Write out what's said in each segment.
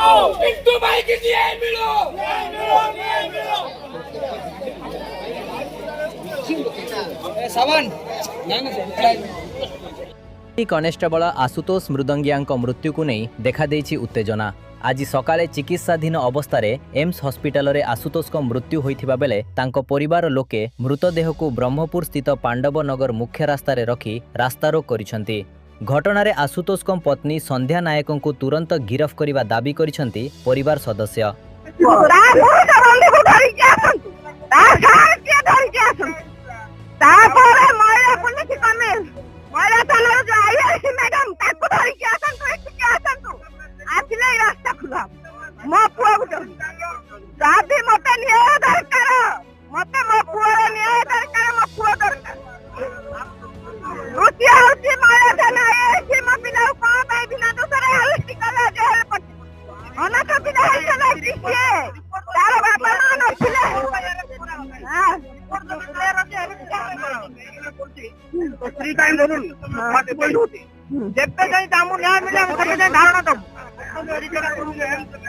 पिंटू भाई की न्याय मिलो। कनेस्टेबल आशुतोष मृदंगिया मृत्यु को नहीं देखा देछि उत्तेजना। आज सकाळे चिकित्साधीन अवस्था एम्स हॉस्पिटल रे आशुतोष को मृत्यु होइथिबा बेले तांको परिवार लोके मृतदेह को ब्रह्मपुर स्थित पांडव नगर मुख्य रास्ता रे रखी रास्तारोक करिसंती। घटनारे आशुतोष को पत्नी संध्या नायक को तुरंत गिरफ करने दाबी करिसंती परिवार सदस्य।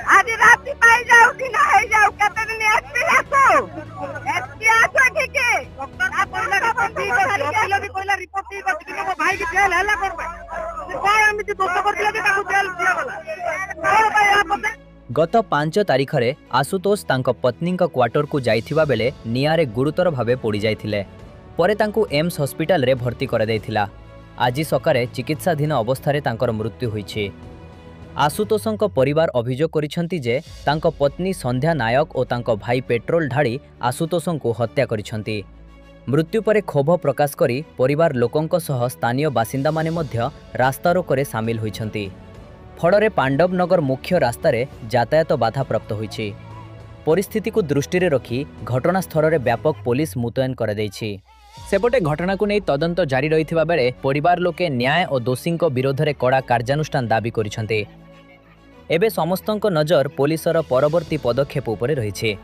आज रात पाई जाऊ दिन है जाऊ कते दिन एसपी आसो एसपी आसो ठीक है आप बोला भी कोइला रिपोर्ट ठीक अछि कि मो भाई के जेल हला करबे कोन एमिति दोष कर दिला कि ताको जेल दिया वाला। गत 5 तारीख रे आशुतोष तांको पत्नी क्वार्टर को जाइथिबा बेले नियारे गुरुतर भावे पड़ी जाइथिले। परे तांको एम्स हॉस्पिटल रे भर्ती कर दैथिला। आज सकाळे चिकित्साधीन अवस्था तांकर मृत्यु होइछि। आशुतोषଙ୍କ परिवार अभियोग करिसंती जे तांको पत्नी संध्या नायक और तांको भाई पेट्रोल ढाड़ी आशुतोषଙ୍କୁ हत्या करिसंती। मृत्यु परे क्षोभ प्रकाश करी परिवार लोकंक सह स्थानीय बासिंदा माने मध्य रास्तारोकरे सामिल होइछंती। फଳରେ पांडव नगर मुख्य रास्ता रे यातायात बाधा प्राप्त होइछि। परिस्थिति को दृष्टि रे रखी घटनास्थल रे व्यापक पुलिस मुतयन कर दैछि। सेपटे घटना को नहीं तदंत जारी रहिथिबा बेले परिवार लोके न्याय और दोषींक विरोध रे कड़ा कार्यानुष्ठान दाबी करिसंते। एबे समस्तंक नजर पुलिसर परवर्ती पदक्षेप उपरे रहिछि।